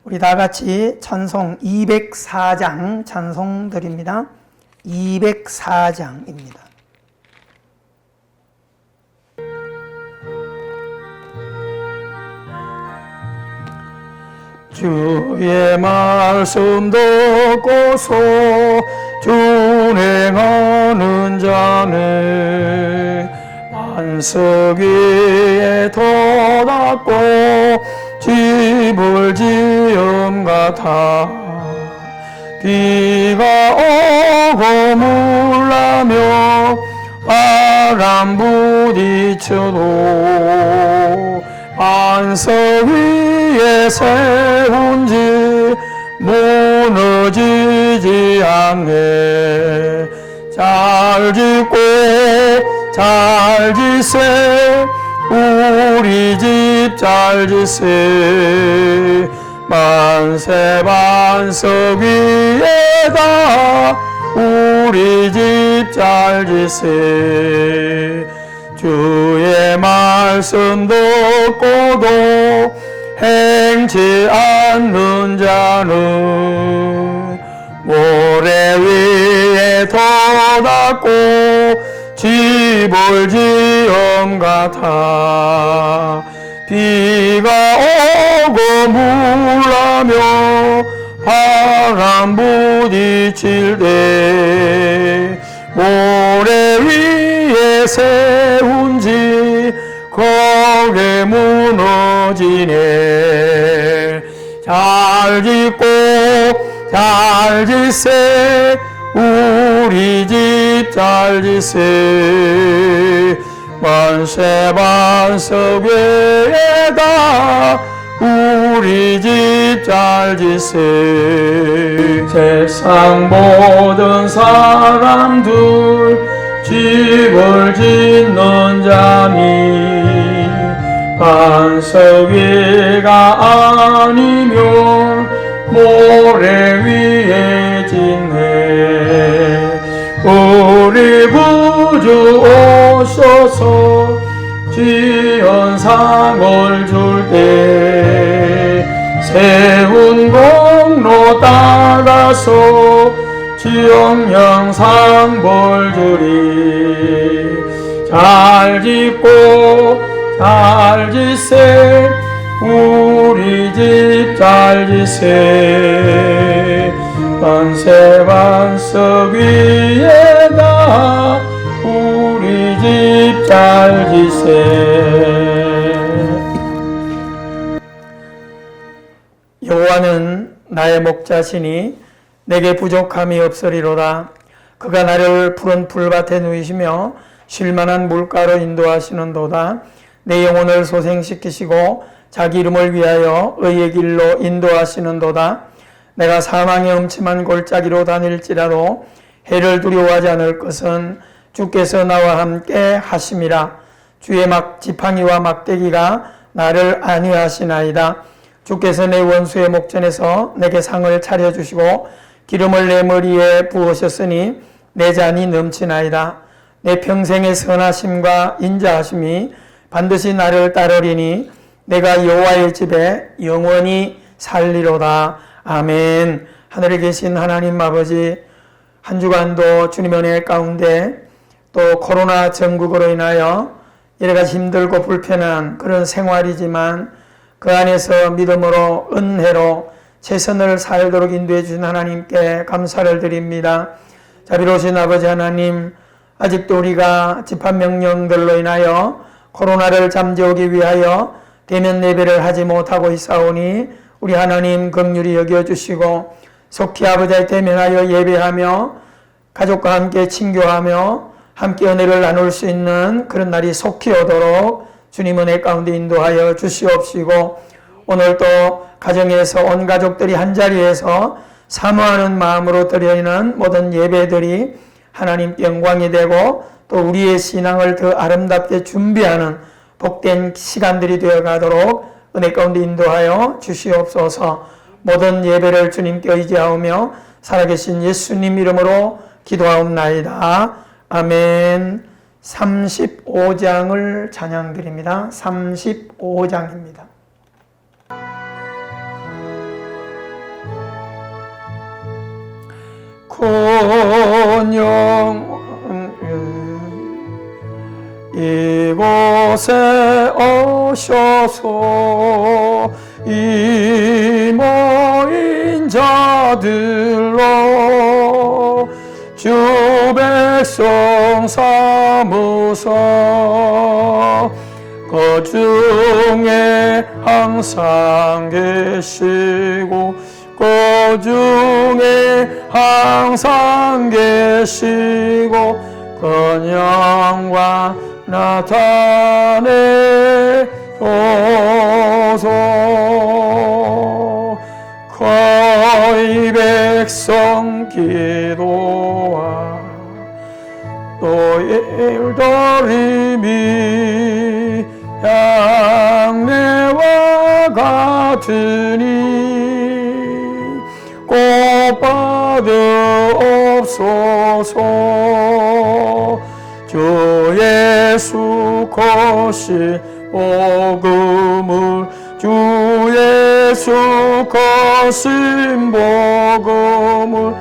우리 다 같이 찬송 204장 찬송 드립니다. 204장입니다. 주의 말씀 듣고서 준행하는 자는 반석 위에 돋았고 집을 지음 같아 비가 오고 물나며 바람 부딪혀도 반석 위에 세운 집 무너지지 않네. 잘 짓고 잘 짓세 우리 집 잘 짓세 만세 반석 위에다 우리 집 잘 짓세 주의 말씀 듣고도 행치 않는 자는 모래 위에 돋았고 집을 지음 같아 비가 오고 물나며 바람 부딪힐 때 모래 위에 세운 집 거기에 무너지네. 잘 짓고 잘 짓세 우리 집 잘 짓세 만세 반석 위에다 우리 집 잘 짓세 세상 모든 사람들 집을 짓는 자니 반석 위가 아니면 모래 위에 짓네. 우리 구주 오셔서 지연상을 줄 때 세운 공로 따라서 지영영상 벌 주리. 잘 짓고 잘 짓세 우리 집 잘 짓세 반세 반석 위에다 우리 집 잘 짓세. 여호와는 나의 목자시니 내게 부족함이 없으리로다. 그가 나를 푸른 풀밭에 누이시며 쉴만한 물가로 인도하시는도다. 내 영혼을 소생시키시고 자기 이름을 위하여 의의 길로 인도하시는도다. 내가 사망의 음침한 골짜기로 다닐지라도 해를 두려워하지 않을 것은 주께서 나와 함께 하심이라. 주의 지팡이와 막대기가 나를 안위하시나이다. 주께서 내 원수의 목전에서 내게 상을 차려주시고 기름을 내 머리에 부으셨으니 내 잔이 넘치나이다. 내 평생의 선하심과 인자하심이 반드시 나를 따르리니 내가 여호와의 집에 영원히 살리로다. 아멘. 하늘에 계신 하나님 아버지, 한 주간도 주님의 은혜 가운데 또 코로나 전국으로 인하여 여러가지 힘들고 불편한 그런 생활이지만 그 안에서 믿음으로 은혜로 최선을 살도록 인도해 주신 하나님께 감사를 드립니다. 자비로우신 아버지 하나님, 아직도 우리가 집합명령들로 인하여 코로나를 잠재우기 위하여 대면 예배를 하지 못하고 있사오니 우리 하나님 긍휼히 여겨주시고 속히 아버지의 대면하여 예배하며 가족과 함께 친교하며 함께 은혜를 나눌 수 있는 그런 날이 속히 오도록 주님 은혜 가운데 인도하여 주시옵시고 오늘도 가정에서 온 가족들이 한자리에서 사모하는 마음으로 드리는 모든 예배들이 하나님께 영광이 되고 또 우리의 신앙을 더 아름답게 준비하는 복된 시간들이 되어 가도록 은혜 가운데 인도하여 주시옵소서. 모든 예배를 주님께 의지하오며 살아계신 예수님 이름으로 기도하옵나이다. 아멘. 35장을 찬양드립니다. 35장입니다. 군영 이곳에 오셔서 이 모인 자들로 주 백성 삼으사 그 중에 항상 계시고 그 중에 항상 계시고 그 영광 나타내소서. 거의 백성 기도와 또 일더림이 양내와 같으니 꼭 받으옵소서. 주 예수 거신 복음을 주 예수 거신 복음을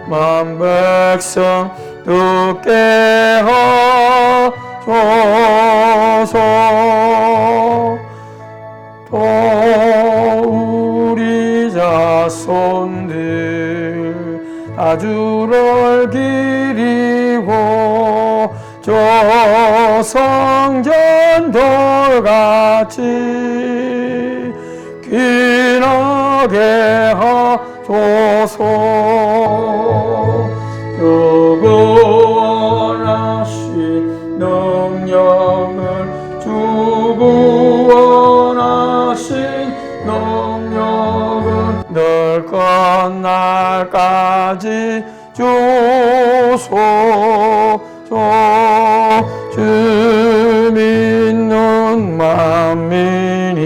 만 백성 듣게 하소서. 또 우리 자손들 다 주를 기리고 저 성전 돌같이 귀하게 하소서. 주고 원하신 능력을 주고 원하신 능력을 늘 끝날까지 주소서. 주 믿는 만민이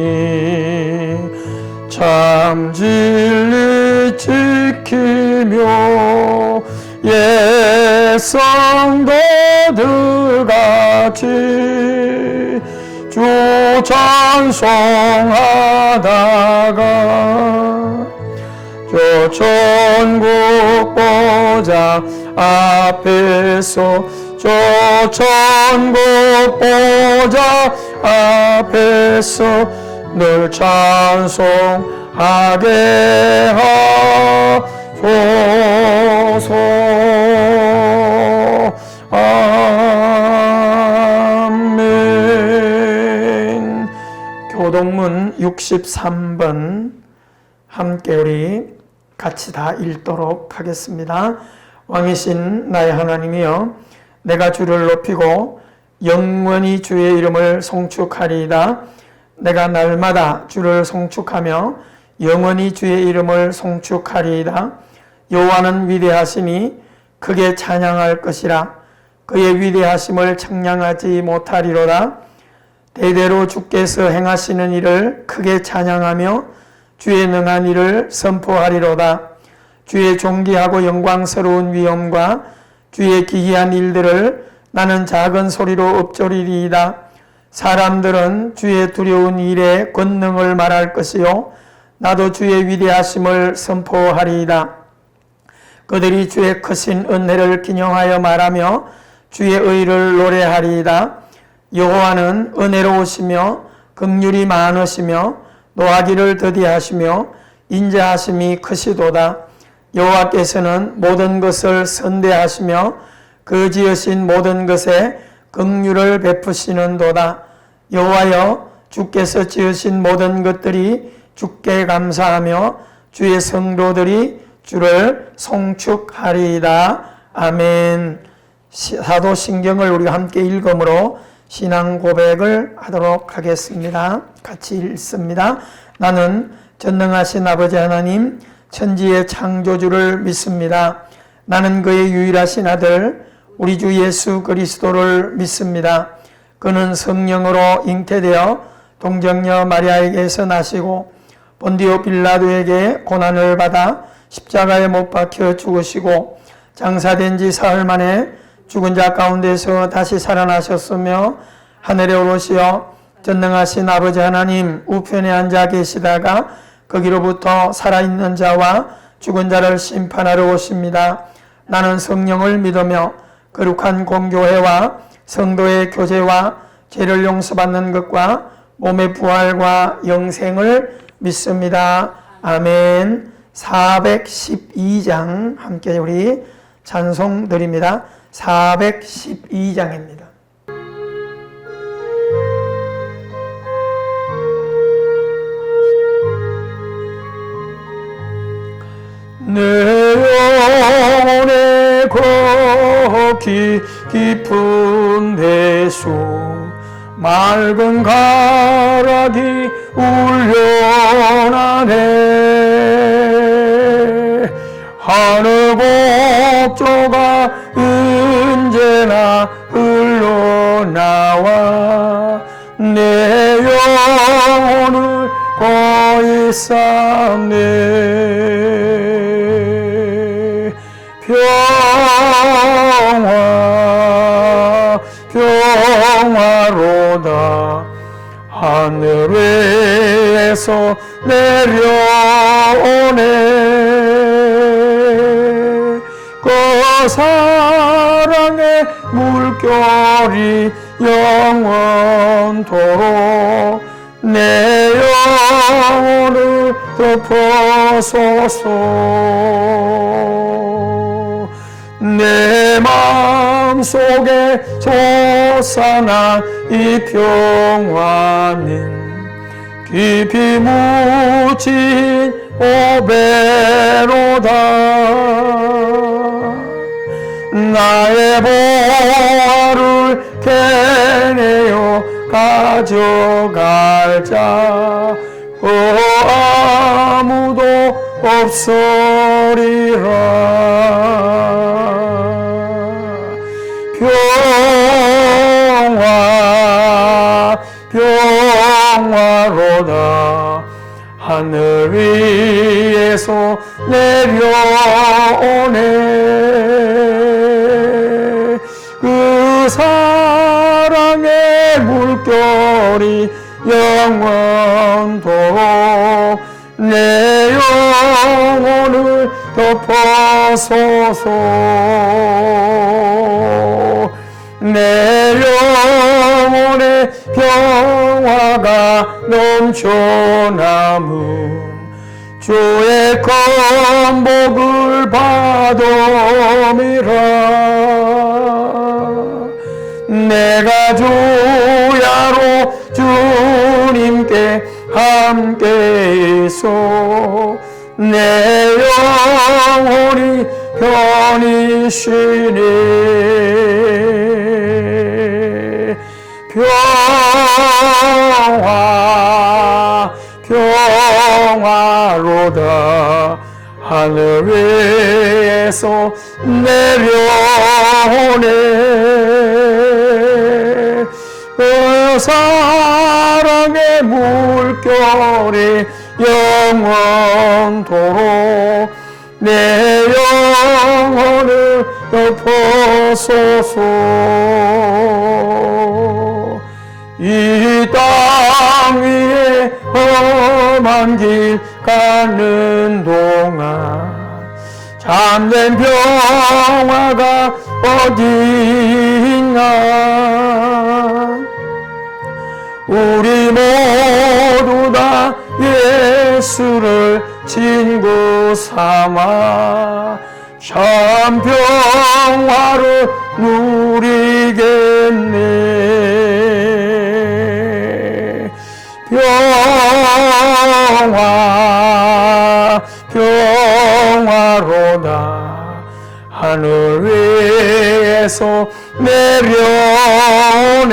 참 진리 지키며 옛 성도들같이 주 찬송하다가 저 천국 보좌 앞에서 저 천국 보좌 앞에서 늘 찬송하게 하소서. 아멘. 교동문 63번 함께 우리 같이 다 읽도록 하겠습니다. 왕이신 나의 하나님이여, 내가 주를 높이고 영원히 주의 이름을 송축하리이다. 내가 날마다 주를 송축하며 영원히 주의 이름을 송축하리이다. 여호와는 위대하시니 크게 찬양할 것이라. 그의 위대하심을 청량하지 못하리로다. 대대로 주께서 행하시는 일을 크게 찬양하며 주의 능한 일을 선포하리로다. 주의 존귀하고 영광스러운 위엄과 주의 기이한 일들을 나는 작은 소리로 읊조리리이다. 사람들은 주의 두려운 일의 권능을 말할 것이요 나도 주의 위대하심을 선포하리이다. 그들이 주의 크신 은혜를 기념하여 말하며 주의 의를 노래하리이다. 여호와는 은혜로우시며 긍휼이 많으시며 노하기를 더디하시며 인자하심이 크시도다. 여호와께서는 모든 것을 선대하시며 그 지으신 모든 것에 긍휼을 베푸시는도다. 여호와여, 주께서 지으신 모든 것들이 주께 감사하며 주의 성도들이 주를 송축하리이다. 아멘. 사도신경을 우리가 함께 읽음으로 신앙 고백을 하도록 하겠습니다. 같이 읽습니다. 나는 전능하신 아버지 하나님, 천지의 창조주를 믿습니다. 나는 그의 유일하신 아들 우리 주 예수 그리스도를 믿습니다. 그는 성령으로 잉태되어 동정녀 마리아에게서 나시고 본디오 빌라도에게 고난을 받아 십자가에 못 박혀 죽으시고 장사된 지 사흘 만에 죽은 자 가운데서 다시 살아나셨으며 하늘에 오르시어 전능하신 아버지 하나님 우편에 앉아 계시다가 거기로부터 살아있는 자와 죽은 자를 심판하러 오십니다. 나는 성령을 믿으며 거룩한 공교회와 성도의 교제와 죄를 용서받는 것과 몸의 부활과 영생을 믿습니다. 아멘. 412장 함께 우리 찬송 드립니다. 412장입니다. 내 영혼의 거기 깊은 데서 맑은 가락이 울려나네. 하늘 복조가 언제나 흘러나와 내 영혼을 거의 쌓네. 평화로다. 하늘에서 내려오네. 그 사랑의 물결이 영원토록 내 영혼을 덮어소서. 내 마음속에 솟아난 이 평화는 깊이 묻힌 오배로다. 나의 보화를 캐내어 가져갈 자 아무도 없으리라. 평화로다. 하늘 위에서 내려오네. 그 사랑의 물결이 영원토록 내 영혼을 덮어소서. 내 영혼의 평화가 넘쳐남음 주의 건복을 받음이라. 내가 주야로 주님께 함께 있어 내 영혼이 편히 쉬네. 평화로다. 하늘 위에서 내려오네. 그 사랑의 물결이 영원토록 내 영혼을 덮어소서. 이 땅 위에 험한 길 가는 동안 참된 평화가 어디있나. 우리 모두 다 예수를 친구 삼아 참 평화를 누리겠네. 평화로다. 하늘 위에서 내려오네.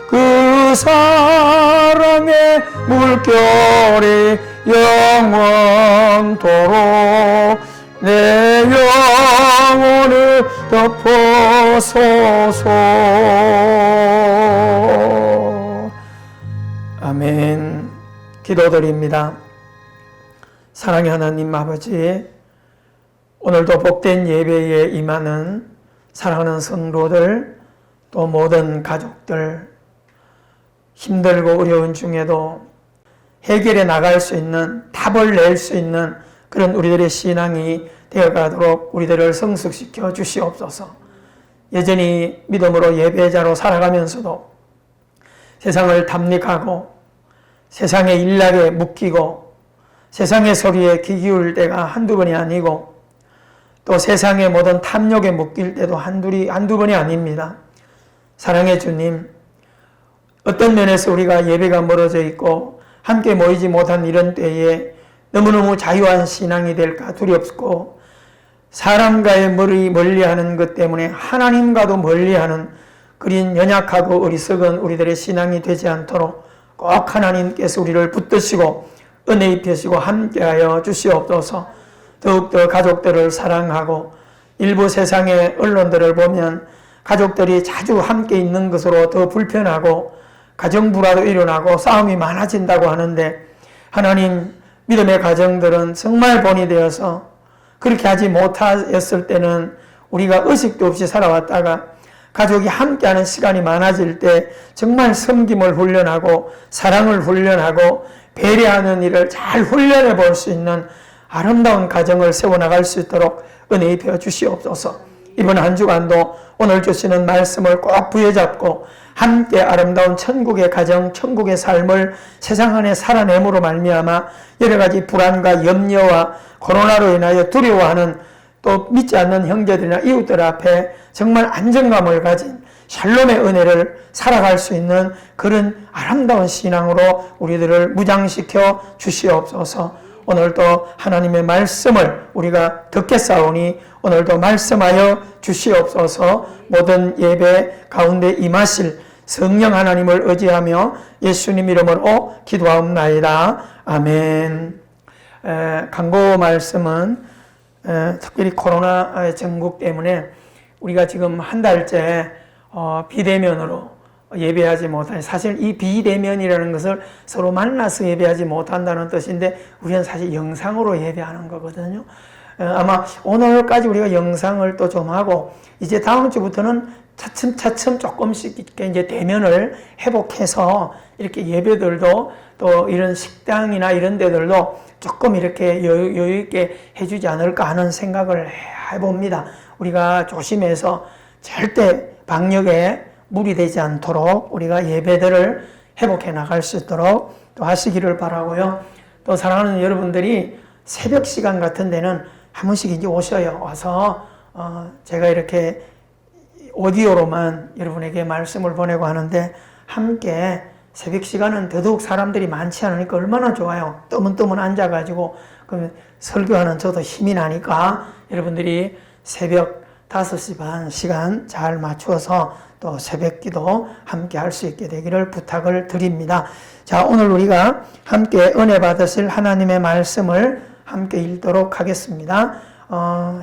그 사랑의 물결이 영원토록 내 영혼을 덮어소서. 아멘. 기도드립니다. 사랑의 하나님 아버지, 오늘도 복된 예배에 임하는 사랑하는 성도들, 또 모든 가족들, 힘들고 어려운 중에도 해결해 나갈 수 있는, 답을 낼 수 있는 그런 우리들의 신앙이 되어가도록 우리들을 성숙시켜 주시옵소서. 여전히 믿음으로 예배자로 살아가면서도 세상을 탐닉하고 세상의 일락에 묶이고 세상의 소리에 귀 기울 때가 한두 번이 아니고 또 세상의 모든 탐욕에 묶일 때도 한두 번이 아닙니다. 사랑의 주님, 어떤 면에서 우리가 예배가 멀어져 있고 함께 모이지 못한 이런 때에 너무너무 자유한 신앙이 될까 두렵고 사람과의 멀리하는 것 때문에 하나님과도 멀리하는 그린 연약하고 어리석은 우리들의 신앙이 되지 않도록 꼭 하나님께서 우리를 붙드시고 은혜 입히시고 함께하여 주시옵소서. 더욱더 가족들을 사랑하고 일부 세상의 언론들을 보면 가족들이 자주 함께 있는 것으로 더 불편하고 가정불화도 일어나고 싸움이 많아진다고 하는데 하나님, 믿음의 가정들은 정말 본이 되어서 그렇게 하지 못하였을 때는 우리가 의식도 없이 살아왔다가 가족이 함께하는 시간이 많아질 때 정말 섬김을 훈련하고 사랑을 훈련하고 배려하는 일을 잘 훈련해 볼 수 있는 아름다운 가정을 세워나갈 수 있도록 은혜 입혀 주시옵소서. 이번 한 주간도 오늘 주시는 말씀을 꼭 부여잡고 함께 아름다운 천국의 가정, 천국의 삶을 세상 안에 살아내므로 말미암아 여러 가지 불안과 염려와 코로나로 인하여 두려워하는 또 믿지 않는 형제들이나 이웃들 앞에 정말 안정감을 가진 샬롬의 은혜를 살아갈 수 있는 그런 아름다운 신앙으로 우리들을 무장시켜 주시옵소서. 오늘도 하나님의 말씀을 우리가 듣겠사오니 오늘도 말씀하여 주시옵소서. 모든 예배 가운데 임하실 성령 하나님을 의지하며 예수님 이름으로 기도하옵나이다. 아멘. 강고 말씀은 특별히 코로나 전국 때문에 우리가 지금 한 달째 비대면으로 예배하지 못하니, 사실 이 비대면이라는 것을 서로 만나서 예배하지 못한다는 뜻인데 우리는 사실 영상으로 예배하는 거거든요. 아마 오늘까지 우리가 영상을 또 좀 하고 이제 다음 주부터는 차츰차츰 조금씩 이제 대면을 회복해서 이렇게 예배들도 또 이런 식당이나 이런 데들도 조금 이렇게 여유 있게 해주지 않을까 하는 생각을 해봅니다. 우리가 조심해서 절대 방역에 무리되지 않도록 우리가 예배들을 회복해 나갈 수 있도록 또 하시기를 바라고요. 또 사랑하는 여러분들이 새벽 시간 같은 데는 한 번씩 이제 오셔요. 와서 제가 이렇게 오디오로만 여러분에게 말씀을 보내고 하는데 함께 새벽 시간은 더더욱 사람들이 많지 않으니까 얼마나 좋아요. 뜨문뜨문 앉아가지고 그럼 설교하는 저도 힘이 나니까 여러분들이 새벽 5시 반 시간 잘 맞추어서 또 새벽 기도 함께 할 수 있게 되기를 부탁을 드립니다. 자, 오늘 우리가 함께 은혜 받으실 하나님의 말씀을 함께 읽도록 하겠습니다.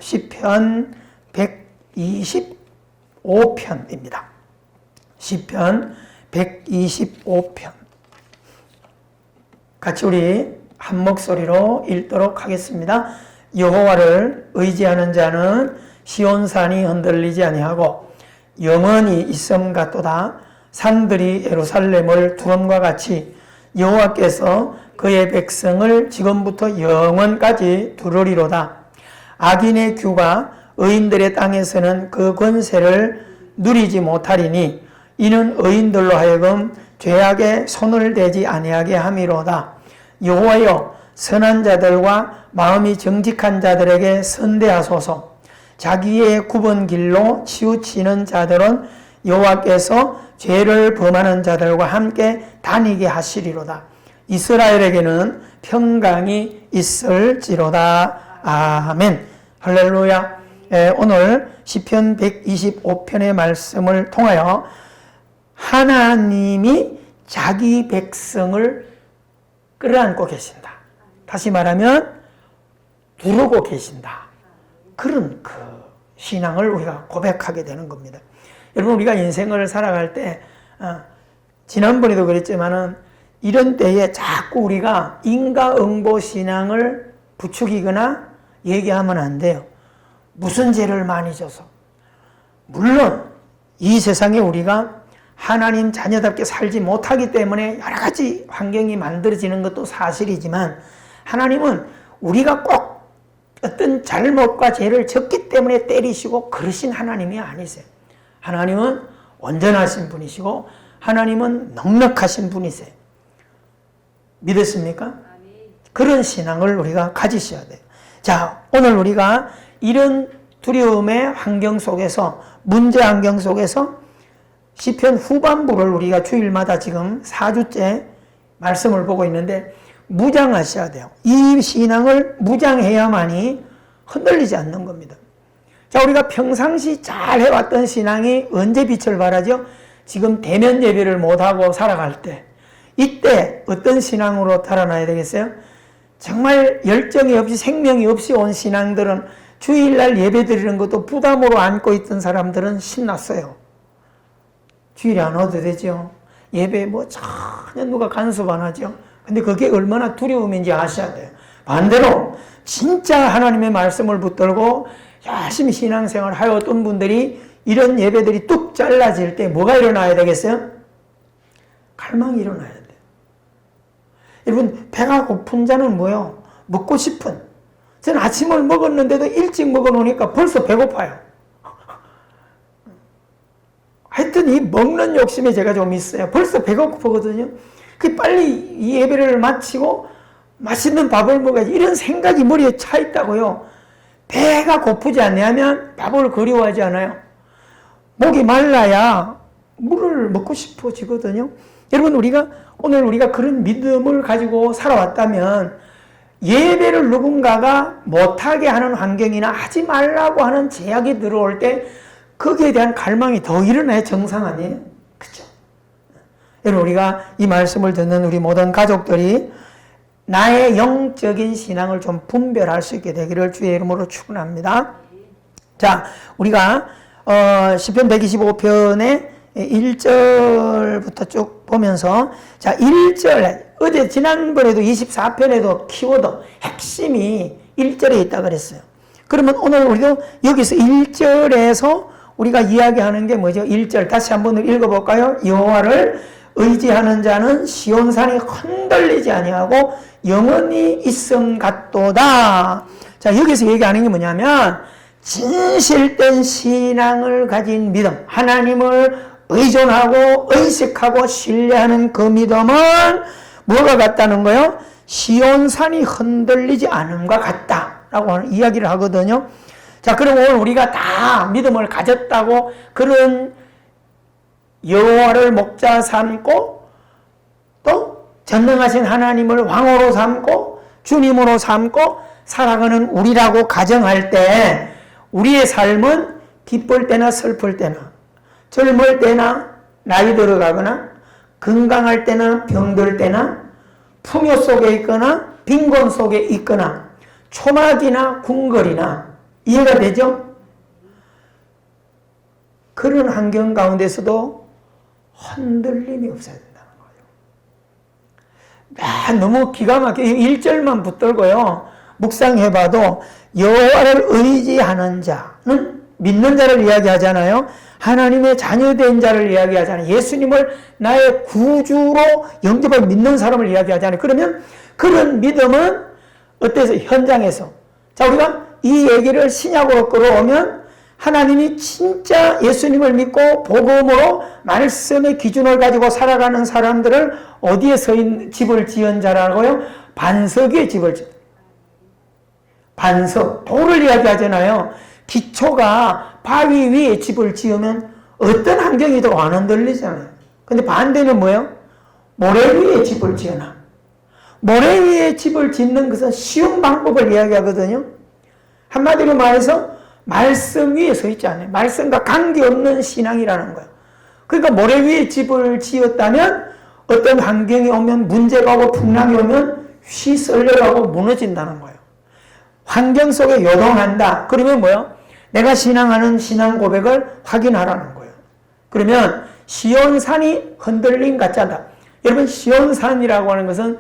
시편 125편입니다. 시편 125편. 같이 우리 한 목소리로 읽도록 하겠습니다. 여호와를 의지하는 자는 시온산이 흔들리지 아니하고 영원히 있음 같도다. 산들이 예루살렘을 두름과 같이 여호와께서 그의 백성을 지금부터 영원까지 두르리로다. 악인의 규가 의인들의 땅에서는 그 권세를 누리지 못하리니 이는 의인들로 하여금 죄악에 손을 대지 아니하게 함이로다. 여호와여, 선한 자들과 마음이 정직한 자들에게 선대하소서. 자기의 굽은 길로 치우치는 자들은 여호와께서 죄를 범하는 자들과 함께 다니게 하시리로다. 이스라엘에게는 평강이 있을지로다. 아멘. 할렐루야. 오늘 시편 125편의 말씀을 통하여 하나님이 자기 백성을 끌어안고 계신다. 다시 말하면 부르고 계신다. 그런 그 신앙을 우리가 고백하게 되는 겁니다. 여러분, 우리가 인생을 살아갈 때 지난번에도 그랬지만은 이런 때에 자꾸 우리가 인과응보 신앙을 부추기거나 얘기하면 안 돼요. 무슨 죄를 많이 져서. 물론 이 세상에 우리가 하나님 자녀답게 살지 못하기 때문에 여러 가지 환경이 만들어지는 것도 사실이지만 하나님은 우리가 꼭 어떤 잘못과 죄를 졌기 때문에 때리시고 그러신 하나님이 아니세요. 하나님은 온전하신 분이시고 하나님은 넉넉하신 분이세요. 믿으십니까? 그런 신앙을 우리가 가지셔야 돼요. 자, 오늘 우리가 이런 두려움의 환경 속에서, 문제 환경 속에서 시편 후반부를 우리가 주일마다 지금 4주째 말씀을 보고 있는데 무장하셔야 돼요. 이 신앙을 무장해야만이 흔들리지 않는 겁니다. 자, 우리가 평상시 잘 해왔던 신앙이 언제 빛을 발하죠? 지금 대면 예배를 못하고 살아갈 때, 이때 어떤 신앙으로 달아나야 되겠어요? 정말 열정이 없이 생명이 없이 온 신앙들은 주일날 예배 드리는 것도 부담으로 안고 있던 사람들은 신났어요. 주일에 안 와도 되죠. 예배 뭐 전혀 누가 간섭 안 하죠. 근데 그게 얼마나 두려움인지 아셔야 돼요. 반대로 진짜 하나님의 말씀을 붙들고 열심히 신앙생활 하였던 분들이 이런 예배들이 뚝 잘라질 때 뭐가 일어나야 되겠어요? 갈망이 일어나야 돼요. 여러분, 배가 고픈 자는 뭐요? 먹고 싶은. 저는 아침을 먹었는데도 일찍 먹어놓으니까 벌써 배고파요. 하여튼 이 먹는 욕심이 제가 좀 있어요. 벌써 배가 고프거든요. 그 빨리 이 예배를 마치고 맛있는 밥을 먹어야지, 이런 생각이 머리에 차 있다고요. 배가 고프지 않냐면 밥을 그리워하지 않아요. 목이 말라야 물을 먹고 싶어지거든요. 여러분, 오늘 우리가 그런 믿음을 가지고 살아왔다면 예배를 누군가가 못하게 하는 환경이나 하지 말라고 하는 제약이 들어올 때 거기에 대한 갈망이 더 일어나야 정상 아니에요? 그렇죠? 여러분, 우리가 이 말씀을 듣는 우리 모든 가족들이 나의 영적인 신앙을 좀 분별할 수 있게 되기를 주의 이름으로 축원합니다. 자, 우리가 시편 125편의 1절부터 쭉 보면서, 자, 1절, 어제 지난번에도 24편에도 키워드 핵심이 1절에 있다 그랬어요. 그러면 오늘 우리도 여기서 1절에서 우리가 이야기하는 게 뭐죠? 1절 다시 한번 읽어볼까요? 여호와를 의지하는 자는 시온산이 흔들리지 아니하고 영원히 있음 같도다. 자, 여기서 얘기하는 게 뭐냐면 진실된 신앙을 가진 믿음, 하나님을 의존하고 의식하고 신뢰하는 그 믿음은 뭐가 같다는 거예요? 시온산이 흔들리지 않음과 같다라고 이야기를 하거든요. 자, 그럼 오늘 우리가 다 믿음을 가졌다고 그런 여호와를 목자 삼고 또 전능하신 하나님을 왕으로 삼고 주님으로 삼고 살아가는 우리라고 가정할 때 우리의 삶은 기쁠 때나 슬플 때나 젊을 때나 나이 들어가거나 건강할 때나 병들 때나 풍요 속에 있거나 빈곤 속에 있거나 초막이나 궁궐이나 이해가 되죠? 그런 환경 가운데서도 흔들림이 없어야 된다는 거예요. 너무 기가 막히게 1절만 붙들고요. 묵상해봐도 여호와를 의지하는 자는 믿는 자를 이야기하잖아요. 하나님의 자녀된 자를 이야기하잖아요. 예수님을 나의 구주로 영접하고 믿는 사람을 이야기하잖아요. 그러면 그런 믿음은 어때서? 현장에서. 자, 우리가 이 얘기를 신약으로 끌어오면 하나님이 진짜 예수님을 믿고 복음으로 말씀의 기준을 가지고 살아가는 사람들을 어디에 집을 지은 자라고요? 반석 위에 집을 지은. 반석, 돌을 이야기하잖아요. 기초가 바위 위에 집을 지으면 어떤 환경이도 안 흔들리잖아요. 근데 반대는 뭐예요? 모래 위에 집을 지어놔. 모래 위에 집을 짓는 것은 쉬운 방법을 이야기하거든요. 한마디로 말해서 말씀 위에 서 있지 않아요. 말씀과 관계없는 신앙이라는 거예요. 그러니까 모래 위에 집을 지었다면 어떤 환경이 오면 문제가 오고 풍랑이 오면 휘 썰려가고 무너진다는 거예요. 환경 속에 요동한다. 그러면 뭐예요? 내가 신앙하는 신앙 고백을 확인하라는 거예요. 그러면 시온산이 흔들림 같지 않다. 여러분, 시온산이라고 하는 것은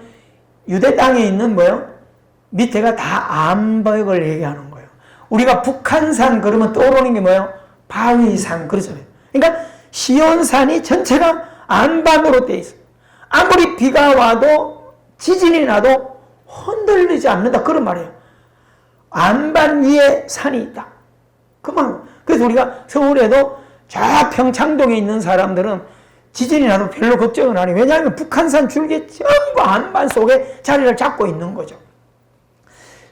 유대 땅에 있는 뭐예요? 밑에가 다 암벽을 얘기하는 거예요. 우리가 북한산 그러면 떠오르는 게 뭐예요? 바위산 그러잖아요. 그러니까 시온산이 전체가 안반으로 돼 있어요. 아무리 비가 와도 지진이 나도 흔들리지 않는다 그런 말이에요. 안반 위에 산이 있다. 그만. 그래서 우리가 서울에도 저 평창동에 있는 사람들은 지진이 나도 별로 걱정은 안 해요. 왜냐하면 북한산 줄기 전부 안반 속에 자리를 잡고 있는 거죠.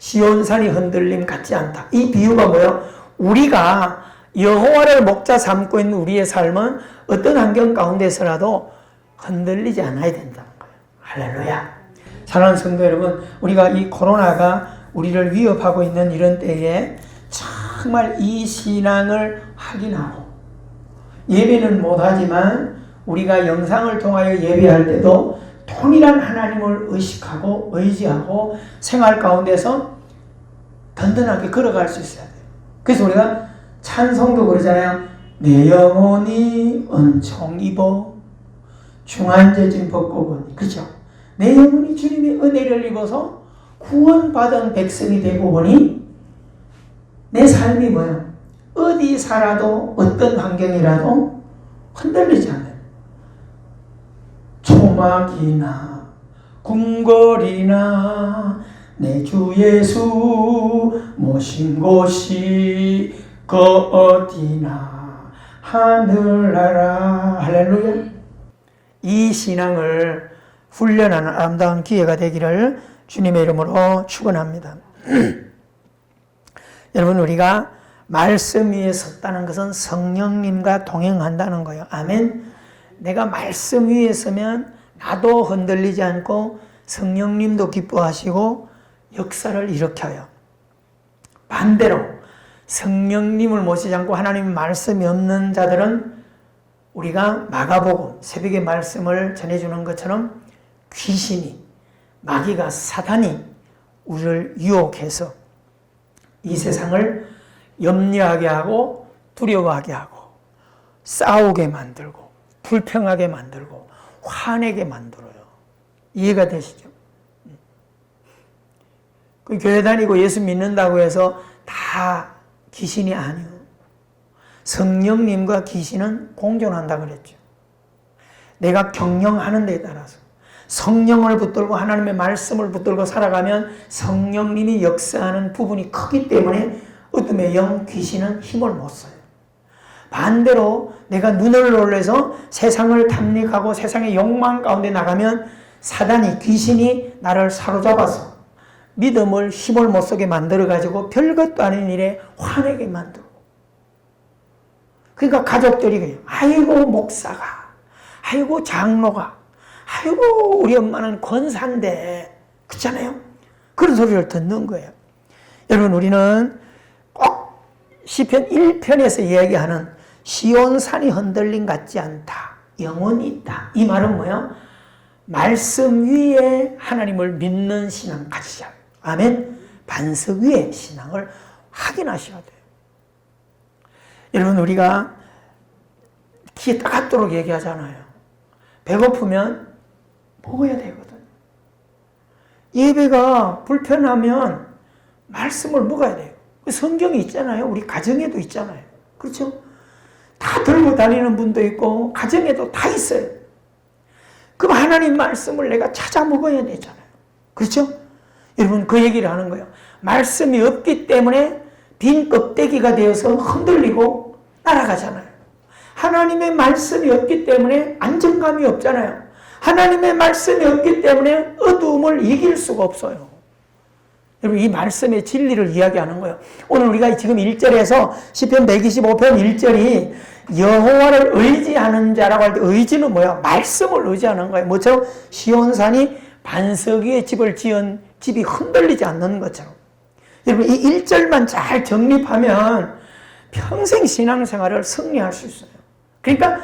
시온산이 흔들림 같지 않다. 이 비유가 뭐예요? 우리가 여호와를 목자 삼고 있는 우리의 삶은 어떤 환경 가운데서라도 흔들리지 않아야 된다는 거예요. 할렐루야. 사랑하는 성도 여러분, 우리가 이 코로나가 우리를 위협하고 있는 이런 때에 정말 이 신앙을 확인하고, 예배는 못하지만 우리가 영상을 통하여 예배할 때도 통일한 하나님을 의식하고 의지하고 생활 가운데서 든든하게 걸어갈 수 있어야 돼요. 그래서 우리가 찬송도 그러잖아요. 내 영혼이 은총 입어 중한죄짐 벗고 보니. 그죠? 내 영혼이 주님의 은혜를 입어서 구원받은 백성이 되고 보니 내 삶이 뭐야? 어디 살아도 어떤 환경이라도 흔들리지 않아요. 초막이나 궁궐이나 내 주 예수 모신 곳이 그 어디나 하늘나라. 할렐루야. 이 신앙을 훈련하는 아름다운 기회가 되기를 주님의 이름으로 축원합니다. 여러분, 우리가 말씀 위에 섰다는 것은 성령님과 동행한다는 거예요. 아멘. 내가 말씀 위에 서면 나도 흔들리지 않고 성령님도 기뻐하시고 역사를 일으켜요. 반대로 성령님을 모시지 않고 하나님의 말씀이 없는 자들은 우리가 마가복음 새벽에 말씀을 전해주는 것처럼 귀신이, 마귀가, 사단이 우리를 유혹해서 이 세상을 염려하게 하고 두려워하게 하고 싸우게 만들고 불평하게 만들고 화내게 만들어요. 이해가 되시죠? 그 교회 다니고 예수 믿는다고 해서 다 귀신이 아니에요. 성령님과 귀신은 공존한다 그랬죠. 내가 경영하는 데에 따라서 성령을 붙들고 하나님의 말씀을 붙들고 살아가면 성령님이 역사하는 부분이 크기 때문에 어둠의 영, 귀신은 힘을 못 써요. 반대로 내가 눈을 놀래서 세상을 탐닉하고 세상의 욕망 가운데 나가면 사단이, 귀신이 나를 사로잡아서 믿음을, 힘을 못 쓰게 만들어가지고 별것도 아닌 일에 화내게 만들고. 그러니까 가족들이 그래요. 아이고 목사가, 아이고 장로가, 아이고 우리 엄마는 권사인데, 그렇잖아요. 그런 소리를 듣는 거예요. 여러분, 우리는 꼭 시편 1편에서 이야기하는 시온산이 흔들림 같지 않다, 영원히 있다. 이 말은 뭐예요? 말씀 위에 하나님을 믿는 신앙 가지자. 아멘. 반석 위에 신앙을 확인하셔야 돼요. 여러분, 우리가 귀에 따갑도록 얘기하잖아요. 배고프면 먹어야 되거든. 예배가 불편하면 말씀을 먹어야 돼요. 성경이 있잖아요. 우리 가정에도 있잖아요. 그렇죠? 다 들고 다니는 분도 있고 가정에도 다 있어요. 그럼 하나님 말씀을 내가 찾아 먹어야 되잖아요. 그렇죠? 여러분, 그 얘기를 하는 거예요. 말씀이 없기 때문에 빈 껍데기가 되어서 흔들리고 날아가잖아요. 하나님의 말씀이 없기 때문에 안정감이 없잖아요. 하나님의 말씀이 없기 때문에 어두움을 이길 수가 없어요. 여러분, 이 말씀의 진리를 이야기하는 거예요. 오늘 우리가 지금 1절에서 시편 125편 1절이 여호와를 의지하는 자라고 할 때 의지는 뭐야? 말씀을 의지하는 거예요. 뭐처럼? 시온산이 반석 위에 집을 지은 집이 흔들리지 않는 것처럼. 여러분, 이 1절만 잘 정립하면 평생 신앙생활을 승리할 수 있어요. 그러니까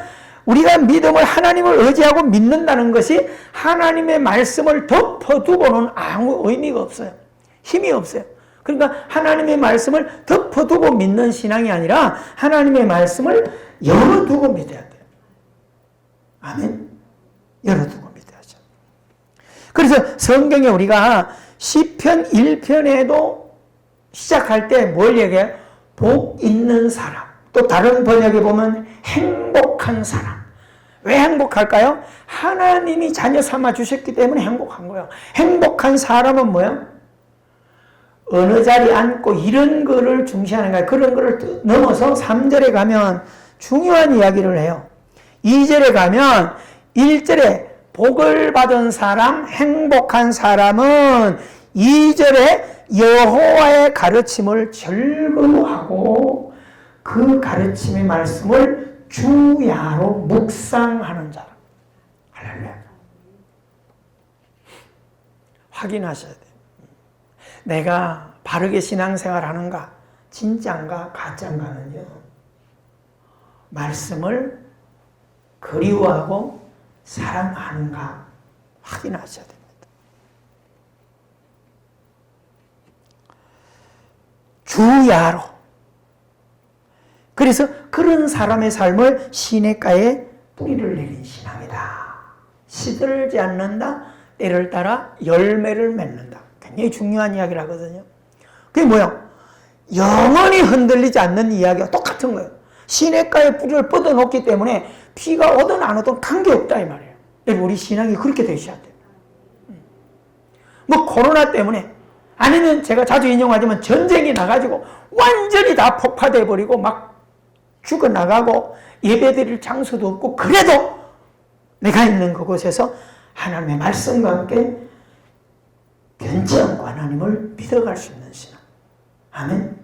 우리가 믿음을, 하나님을 의지하고 믿는다는 것이 하나님의 말씀을 덮어두고는 아무 의미가 없어요. 힘이 없어요. 그러니까 하나님의 말씀을 덮어두고 믿는 신앙이 아니라 하나님의 말씀을 열어두고 믿어야 돼요. 아멘. 열어두고 믿어야죠. 그래서 성경에 우리가 시편 1편에도 시작할 때 뭘 얘기해요? 복 있는 사람. 또 다른 번역에 보면 행복한 사람. 왜 행복할까요? 하나님이 자녀 삼아 주셨기 때문에 행복한 거예요. 행복한 사람은 뭐야? 어느 자리에 앉고 이런 거를 중시하는 거야. 그런 거를 넘어서 3절에 가면 중요한 이야기를 해요. 2절에 가면 1절에 복을 받은 사람, 행복한 사람은 2절에 여호와의 가르침을 즐거워하고 그 가르침의 말씀을 주야로 묵상하는 자라. 할렐루야. 확인하셔야 돼요. 내가 바르게 신앙생활 하는가, 진짜인가, 가짜인가는요, 말씀을 그리워하고 사랑하는가 확인하셔야 됩니다. 주야로. 그래서 그런 사람의 삶을 시냇가에 뿌리를 내린 신앙이다. 시들지 않는다. 때를 따라 열매를 맺는다. 굉장히 중요한 이야기를 하거든요. 그게 뭐야? 영원히 흔들리지 않는 이야기가 똑같은 거예요. 시냇가에 뿌리를 뻗어놓기 때문에 비가 오든 안 오든 관계없다 이 말이에요. 우리 신앙이 그렇게 되셔야 돼요. 뭐 코로나 때문에 아니면 제가 자주 인용하지만 전쟁이 나가지고 완전히 다 폭파돼 버리고 막 죽어나가고 예배드릴 장소도 없고 그래도 내가 있는 그곳에서 하나님의 말씀과 함께 견지 않고 하나님을 믿어갈 수 있는 신앙. 아멘.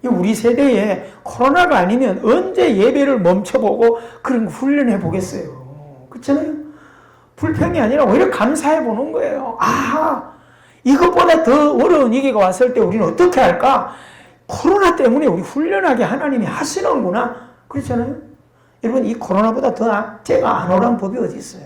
우리 세대에 코로나가 아니면 언제 예배를 멈춰보고 그런 거 훈련해 보겠어요. 그렇잖아요. 불평이 아니라 오히려 감사해 보는 거예요. 아, 이것보다 더 어려운 위기가 왔을 때 우리는 어떻게 할까? 코로나 때문에 우리 훈련하게 하나님이 하시는구나. 그렇잖아요. 여러분, 이 코로나보다 더 악재가 안 오란 법이 어디 있어요?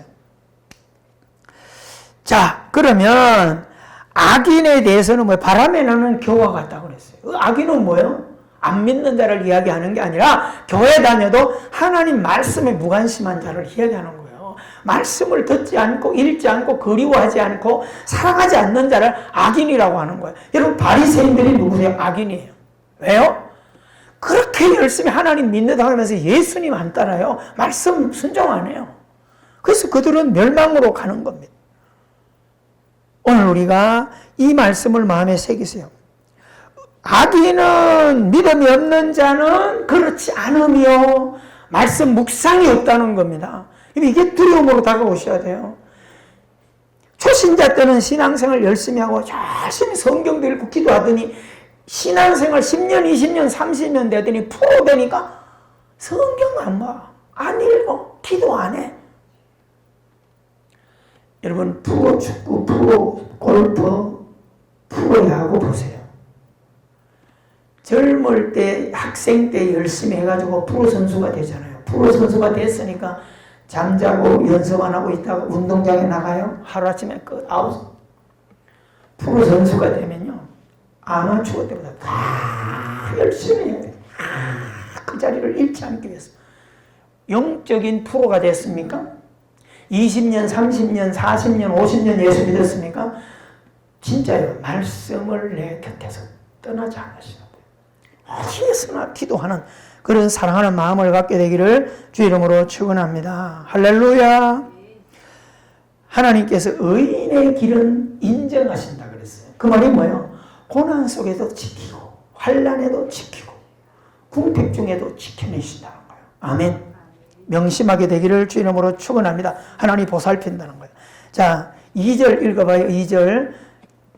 자, 그러면 악인에 대해서는 뭐 바람에 나는 겨와 같다고 그랬어요. 악인은 뭐예요? 안 믿는 자를 이야기하는 게 아니라 교회 다녀도 하나님 말씀에 무관심한 자를 이야기하는 거예요. 말씀을 듣지 않고 읽지 않고 그리워하지 않고 사랑하지 않는 자를 악인이라고 하는 거예요. 여러분, 바리새인들이 누구세요? 악인이에요. 왜요? 그렇게 열심히 하나님 믿는다 하면서 예수님 안 따라요. 말씀 순종 안 해요. 그래서 그들은 멸망으로 가는 겁니다. 오늘 우리가 이 말씀을 마음에 새기세요. 악인은 믿음이 없는 자는 그렇지 않으며 말씀 묵상이 없다는 겁니다. 이게 두려움으로 다가오셔야 돼요. 초신자 때는 신앙생활 열심히 하고 열심히 성경도 읽고 기도하더니 신앙생활 10년, 20년, 30년 되더니 프로 되니까 성경 안 봐, 안 읽어, 기도 안 해. 여러분, 프로 축구, 프로 골프, 프로 야구 보세요. 젊을 때, 학생 때 열심히 해가지고 프로 선수가 되잖아요. 프로 선수가 됐으니까 잠자고 연습 안 하고 있다가 운동장에 나가요. 하루아침에 끝, 아웃. 프로 선수가 되면요, 아마추어 때보다 다 열심히 해야 돼요. 그 자리를 잃지 않기 위해서. 영적인 프로가 됐습니까? 20년, 30년, 40년, 50년 예수 믿었습니까? 진짜요. 말씀을 내 곁에서 떠나지 않으시는 거예요. 어디에서나 기도하는 그런 사랑하는 마음을 갖게 되기를 주 이름으로 축원합니다. 할렐루야. 하나님께서 의인의 길은 인정하신다 그랬어요. 그 말이 뭐예요? 고난 속에도 지키고 환난에도 지키고 궁핍 중에도 지켜내신다는 거예요. 아멘. 명심하게 되기를 주 이름으로 축원합니다. 하나님 보살핀다는 거예요. 자, 2절 읽어봐요. 2절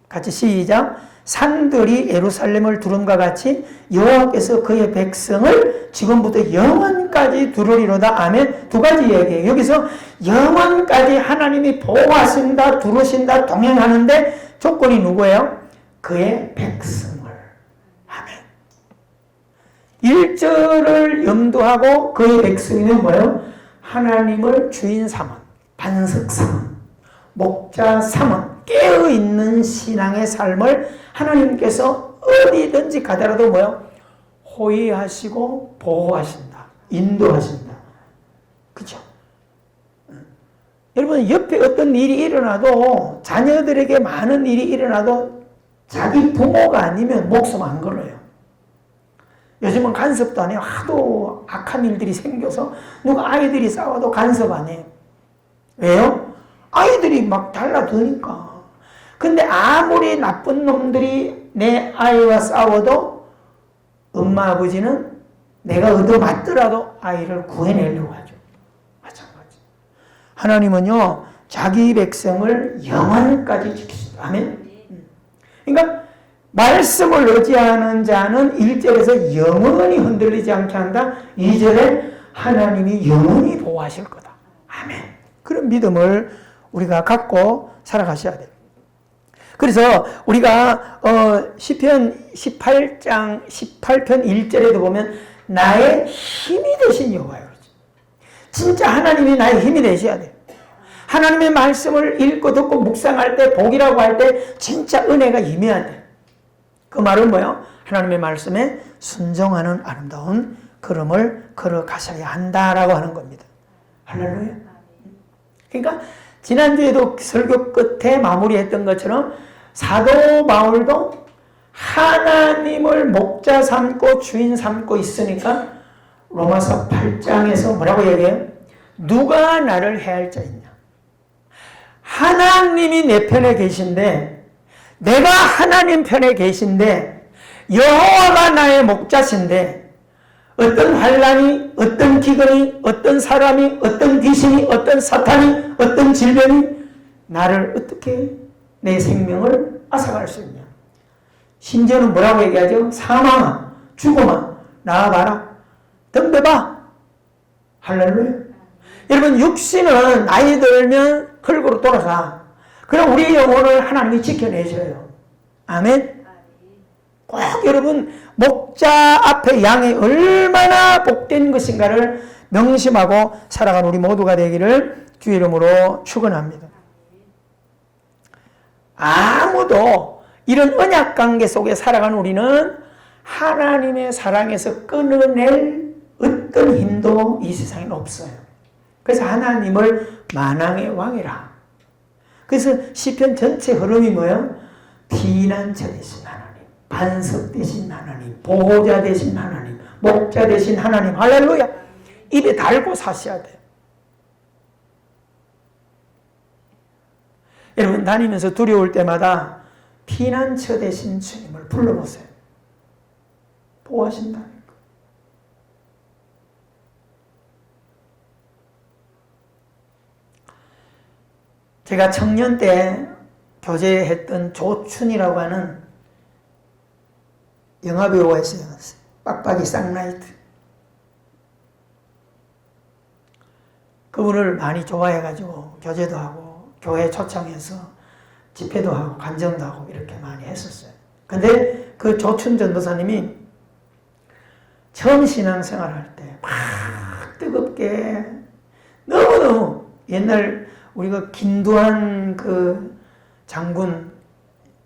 같이 시작. 산들이 예루살렘을 두름과 같이 여호와께서 그의 백성을 지금부터 영원까지 두르리로다. 아멘. 두 가지 얘기예요. 여기서 영원까지 하나님이 보호하신다, 두르신다, 동행하는데 조건이 누구예요? 그의 백성을. 아멘. 1절을 염두하고 그의 백성이면 뭐예요? 하나님을 주인 삼은, 반석 삼은, 목자 삼은, 깨어있는 신앙의 삶을 하나님께서 어디든지 가더라도 뭐예요? 호위하시고 보호하신다. 인도하신다. 그죠? 여러분, 옆에 어떤 일이 일어나도, 자녀들에게 많은 일이 일어나도 자기 부모가 아니면 목숨 안 걸어요. 요즘은 간섭도 안 해요. 하도 악한 일들이 생겨서 누가 아이들이 싸워도 간섭 안 해요. 왜요? 아이들이 막 달라드니까. 근데 아무리 나쁜 놈들이 내 아이와 싸워도 엄마 아버지는 내가 얻어맞더라도 아이를 구해내려고 하죠. 마찬가지. 하나님은요, 자기 백성을 영원까지 지키신다. 아멘. 그러니까 말씀을 의지하는 자는 1절에서 영원히 흔들리지 않게 한다. 2절에 하나님이 영원히 보호하실 거다. 아멘. 그런 믿음을 우리가 갖고 살아가셔야 돼요. 그래서 우리가 시편 18편 1절에도 보면 나의 힘이 되신 여호와요. 진짜 하나님이 나의 힘이 되셔야 돼요. 하나님의 말씀을 읽고 듣고 묵상할 때, 복이라고 할 때 진짜 은혜가 임해야 돼요. 그 말은 뭐예요? 하나님의 말씀에 순종하는 아름다운 걸음을 걸어가셔야 한다라고 하는 겁니다. 할렐루야. 그러니까 지난주에도 설교 끝에 마무리했던 것처럼 사도 바울도 하나님을 목자 삼고 주인 삼고 있으니까 로마서 8장에서 뭐라고 얘기해요? 누가 나를 해할 자 있냐? 하나님이 내 편에 계신데, 내가 하나님 편에 계신데, 여호와가 나의 목자신데, 어떤 환난이, 어떤 기근이, 어떤 사람이, 어떤 귀신이, 어떤 사탄이, 어떤 질병이 나를 어떻게 내 생명을 앗아갈 수 있냐? 심지어는 뭐라고 얘기하죠? 사망아, 죽음아, 나와봐라. 덤벼봐. 할렐루야. 여러분, 육신은 나이 들면 흙으로 돌아가. 그럼 우리의 영혼을 하나님이 지켜내셔요. 아멘. 꼭 여러분, 목자 앞에 양이 얼마나 복된 것인가를 명심하고 살아가는 우리 모두가 되기를 주의 이름으로 축원합니다. 아무도 이런 언약 관계 속에 살아가는 우리는 하나님의 사랑에서 끊어낼 어떤 힘도 이 세상에는 없어요. 그래서 하나님을 만왕의 왕이라. 그래서 시편 전체 흐름이 뭐예요? 피난처 되신 하나님, 반석 되신 하나님, 보호자 되신 하나님, 목자 되신 하나님. 할렐루야. 입에 달고 사셔야 돼요. 여러분, 다니면서 두려울 때마다 피난처 되신 주님을 불러보세요. 보호하신다는 거. 제가 청년 때 교제했던 조춘이라고 하는 영화배우가 있어요. 빡빡이 쌍라이트. 그분을 많이 좋아해가지고 교제도 하고 교회 초청해서 집회도 하고 간정도 하고 이렇게 많이 했었어요. 근데 그 조춘 전도사님이 처음 신앙생활할 때 막 뜨겁게 너무너무 옛날 우리가 김두한 그 장군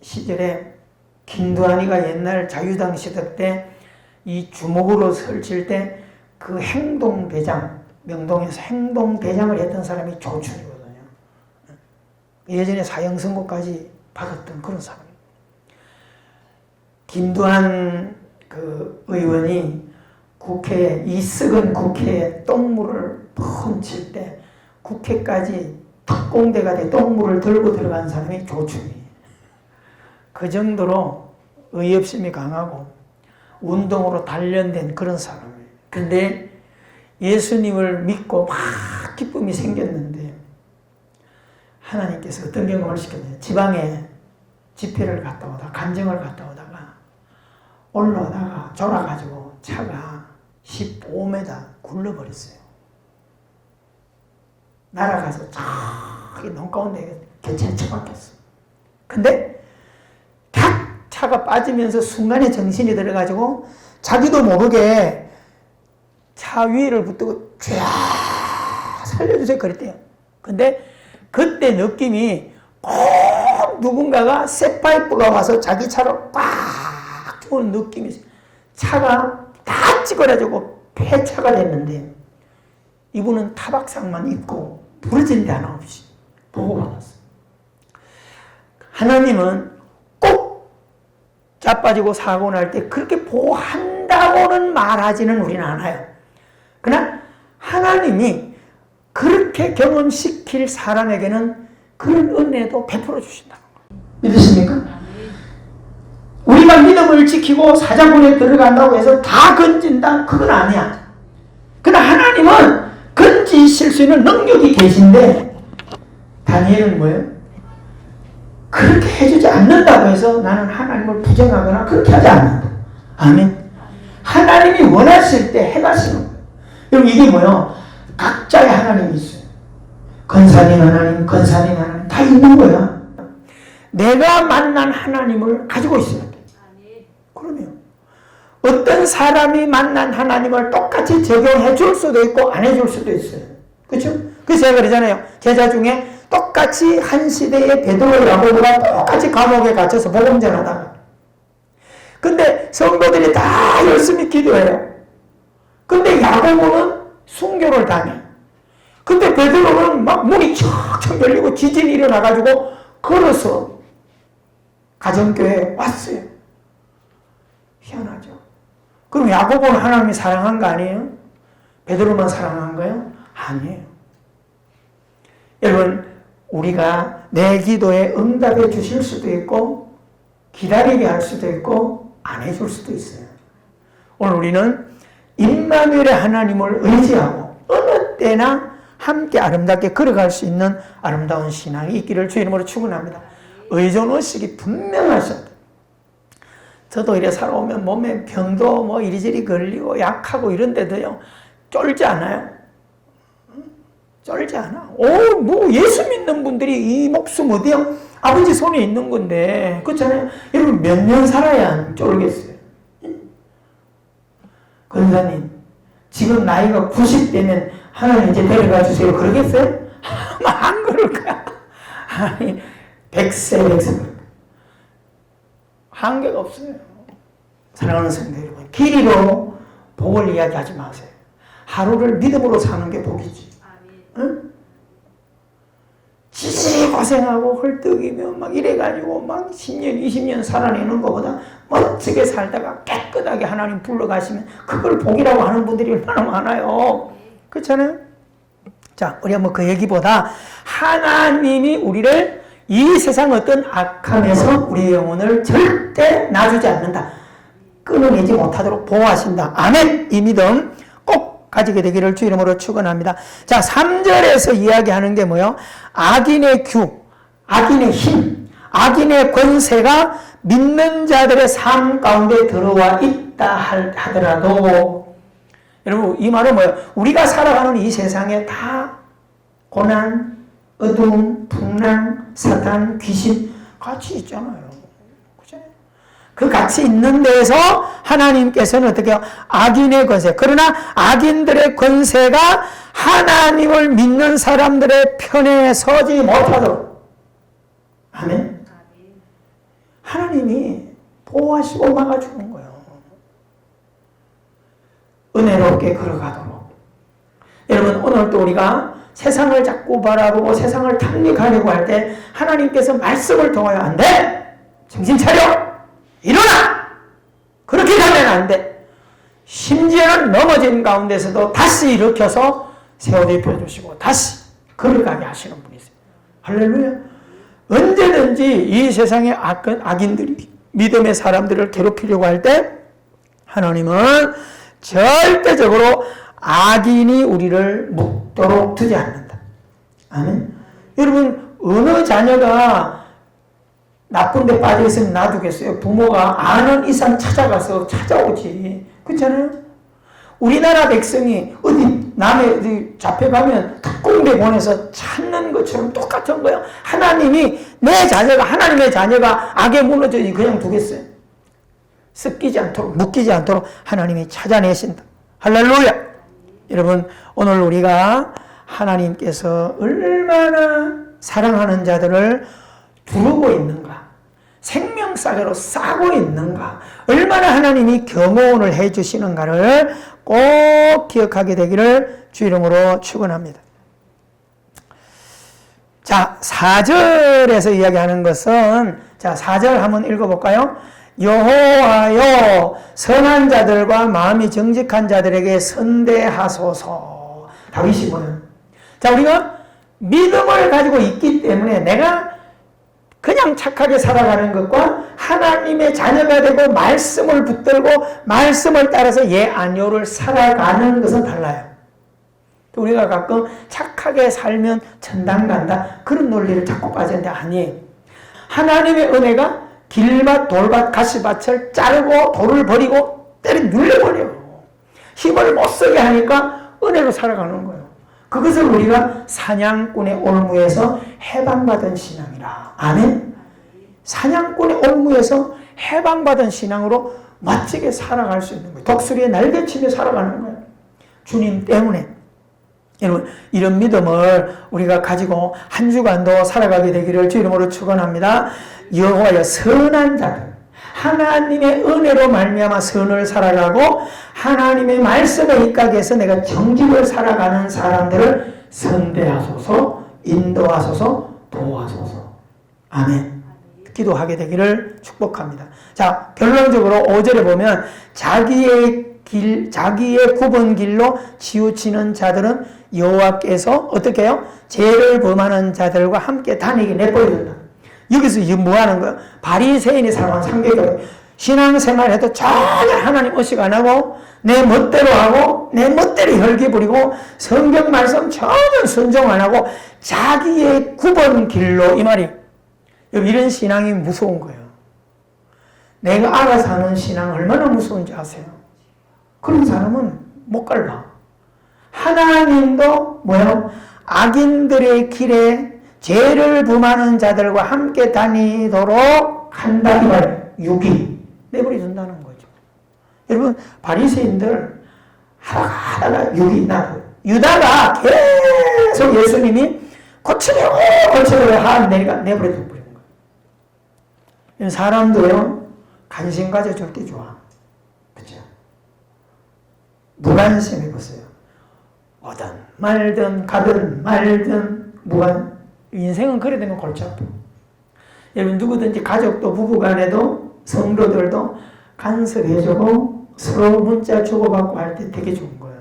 시절에 김두한이가 옛날 자유당 시대 때 이 주목으로 설칠 때 그 행동대장, 명동에서 행동대장을 했던 사람이 조춘이거든요. 예전에 사형선고까지 받았던 그런 사람이에요. 김두한 그 의원이 국회에, 이 썩은 국회에 똥물을 펀칠 때 국회까지 특공대가 돼 똥물을 들고 들어간 사람이 조춘이에요. 그 정도로 의협심이 강하고 운동으로 단련된 그런 사람이에요. 근데 예수님을 믿고 막 기쁨이 생겼는데 하나님께서 어떤 경험을 시켰냐면 지방에 집회를 갔다 오다가 간증을 갔다 오다가 올라오다가 졸아가지고 차가 15m 굴러버렸어요. 날아가서 저기 논 가운데 개체에 처박혔어. 근데 탁 차가 빠지면서 순간에 정신이 들어가지고 자기도 모르게 차 위를 붙들고 쫙 살려주세요 그랬대요. 근데 그때 느낌이 꼭 누군가가 쇠파이프가 와서 자기 차로 빡 주는 느낌이 있어요. 차가 다 찌그러지고 폐차가 됐는데 이분은 타박상만 입고 부러진 데 하나 없이 보호받았어요. 하나님은 꼭 자빠지고 사고 날 때 그렇게 보호한다고는 말하지는 우리는 않아요. 그러나 하나님이 그렇게 경험시킬 사람에게는 그런 은혜도 베풀어 주신다는 거예요. 믿으십니까? 우리가 믿음을 지키고 사자굴에 들어간다고 해서 다 건진다? 그건 아니야. 그러나 하나님은 건지실 수 있는 능력이 계신데 다니엘은 뭐예요? 그렇게 해주지 않는다고 해서 나는 하나님을 부정하거나 그렇게 하지 않는다. 아멘. 하나님이 원하실 때 해가시는 거예요. 여러분 이게 뭐예요? 각자의 하나님이 있어요. 권사님 하나님, 권사님 하나님 다 있는 거야. 내가 만난 하나님을 가지고 있어야 돼. 그러면 어떤 사람이 만난 하나님을 똑같이 적용해 줄 수도 있고 안 해줄 수도 있어요. 그렇죠? 그래서 제가 그러잖아요. 제자 중에 똑같이 한 시대의 베드로 야고보가 똑같이 감옥에 갇혀서 복음 전하다가 근데 성도들이 다 열심히 기도해요. 근데 야고보는 순교를 당해. 근데 베드로는 막 문이 척척 열리고 지진이 일어나가지고 걸어서 가정교회에 왔어요. 희한하죠. 그럼 야고보는 하나님이 사랑한 거 아니에요? 베드로만 사랑한 거예요? 아니에요. 여러분 우리가 내 기도에 응답해 주실 수도 있고 기다리게 할 수도 있고 안 해줄 수도 있어요. 오늘 우리는 임마누엘의 하나님을 의지하고 어느 때나 함께 아름답게 걸어갈 수 있는 아름다운 신앙이 있기를 주의 이름으로 축원합니다. 의존의식이 분명하셔야 돼요. 저도 이래 살아오면 몸에 병도 뭐 이리저리 걸리고 약하고 이런데도요 쫄지 않아요. 쫄지 않아. 뭐 예수 믿는 분들이 이 목숨 어디요? 아버지 손에 있는 건데 그렇잖아요. 여러분 몇 년 살아야 안 쫄겠어요? 권사님 지금 나이가 90대면 하나님 이제 데려가 주세요 그러겠어요? 아마 안 그럴 거야. 아니 100세 100세 한계가 없어요. 사랑하는 성도 여러분 길이로 복을 이야기하지 마세요. 하루를 믿음으로 사는 게 복이지. 응? 지지 고생하고 헐떡이며 막 이래가지고 막 10년 20년 살아내는 것보다 멋지게 살다가 깨끗하게 하나님 불러가시면 그걸 복이라고 하는 분들이 얼마나 많아요. 그렇잖아요? 자, 우리가 뭐 그 얘기보다 하나님이 우리를 이 세상 어떤 악함에서 우리의 영혼을 절대 놔주지 않는다. 끊어내지 못하도록 보호하신다. 아멘! 이 믿음 꼭 가지게 되기를 주 이름으로 축원합니다. 자, 3절에서 이야기하는 게 뭐예요? 악인의 규, 악인의 힘, 악인의 권세가 믿는 자들의 삶 가운데 들어와 있다 하더라도 여러분 이 말은 뭐예요? 우리가 살아가는 이 세상에 다 고난, 어두움, 풍랑, 사탄, 귀신 같이 있잖아요. 그죠? 그 같이 있는 데에서 하나님께서는 어떻게 해요? 악인의 권세. 그러나 악인들의 권세가 하나님을 믿는 사람들의 편에 서지 못하도록. 아멘. 하나님이 보호하시고 막아주는 거예요. 은혜롭게 걸어가도록. 여러분 오늘도 우리가 세상을 자꾸 바라보고 세상을 탐닉하려고 할 때 하나님께서 말씀을 통하여 안 돼! 정신 차려! 일어나! 그렇게 가면 안 돼! 심지어는 넘어진 가운데서도 다시 일으켜서 세워입혀 주시고 다시 걸어가게 하시는 분이세요. 할렐루야! 언제든지 이 세상의 악인들이 믿음의 사람들을 괴롭히려고 할 때 하나님은 절대적으로 악인이 우리를 묶도록 두지 않는다. 아멘. 여러분 어느 자녀가 나쁜 데 빠져 있으면 놔두겠어요? 부모가 아는 이상 찾아가서 찾아오지. 그렇잖아요? 우리나라 백성이 어디 남에 어디 잡혀가면 특공대 보내서 찾는 것처럼 똑같은 거예요. 하나님이 내 자녀가 하나님의 자녀가 악에 무너져지 그냥 두겠어요? 섞이지 않도록 묶이지 않도록 하나님이 찾아내신다. 할렐루야. 여러분 오늘 우리가 하나님께서 얼마나 사랑하는 자들을 두르고 있는가, 생명사계로 싸고 있는가, 얼마나 하나님이 경호원을 해주시는가를 꼭 기억하게 되기를 주 이름으로 축원합니다. 자, 4절에서 이야기하는 것은, 자, 4절 한번 읽어볼까요? 여호와여 선한 자들과 마음이 정직한 자들에게 선대하소서. 다윗이 뭐예요? 자, 우리가 믿음을 가지고 있기 때문에 내가 그냥 착하게 살아가는 것과 하나님의 자녀가 되고 말씀을 붙들고 말씀을 따라서 예 아니오를 살아가는 것은 달라요. 우리가 가끔 착하게 살면 천당 간다 그런 논리를 자꾸 빠졌는데 아니에요. 하나님의 은혜가 길밭 돌밭 가시밭을 자르고 돌을 버리고 때려 눌려버려요. 힘을 못 쓰게 하니까 은혜로 살아가는 거예요. 그것을 우리가 사냥꾼의 올무에서 해방받은 신앙이라. 아멘. 사냥꾼의 올무에서 해방받은 신앙으로 멋지게 살아갈 수 있는 거예요. 독수리에 날개치며 살아가는 거예요. 주님 때문에. 여러분, 이런 믿음을 우리가 가지고 한 주간도 살아가게 되기를 주 이름으로 축원합니다. 여호와여 선한 자들, 하나님의 은혜로 말미암아 선을 살아가고 하나님의 말씀에 입각해서 해서 내가 정직을 살아가는 사람들을 선대하소서, 인도하소서, 도와소서. 아멘. 기도하게 되기를 축복합니다. 자, 결론적으로 5절에 보면 자기의 굽은 길로 치우치는 자들은 여호와께서 어떻게 해요? 죄를 범하는 자들과 함께 다니게 내버려둔다. 여기서 이게 뭐 하는 거야? 바리새인이 살아온 상계교회. 신앙생활해도 전혀 하나님 의식 안 하고 내 멋대로 하고 내 멋대로 혈기 부리고 성경 말씀 전혀 순종 안 하고 자기의 굽은 길로 이 말이 이런 신앙이 무서운 거예요. 내가 알아서 하는 신앙 얼마나 무서운지 아세요? 그런 사람은 못 갈라. 하나님도 뭐요? 악인들의 길에 죄를 범하는 자들과 함께 다니도록 한다 이 말이에요. 유기 내버려 둔다는 거죠. 여러분 바리새인들 하다가 유기 나고 유다가 계속 예수님이 고치려고 하니까 내버려 둔 거예요. 사람도요 관심 가져줄 때 좋아. 그렇죠? 무관심 해보세요. 오든 말든 가든 말든 무관 인생은 그래 되면 골치 아파. 여러분 누구든지 가족도 부부간에도 성도들도 간섭해주고 서로 문자 주고받고 할 때 되게 좋은 거예요.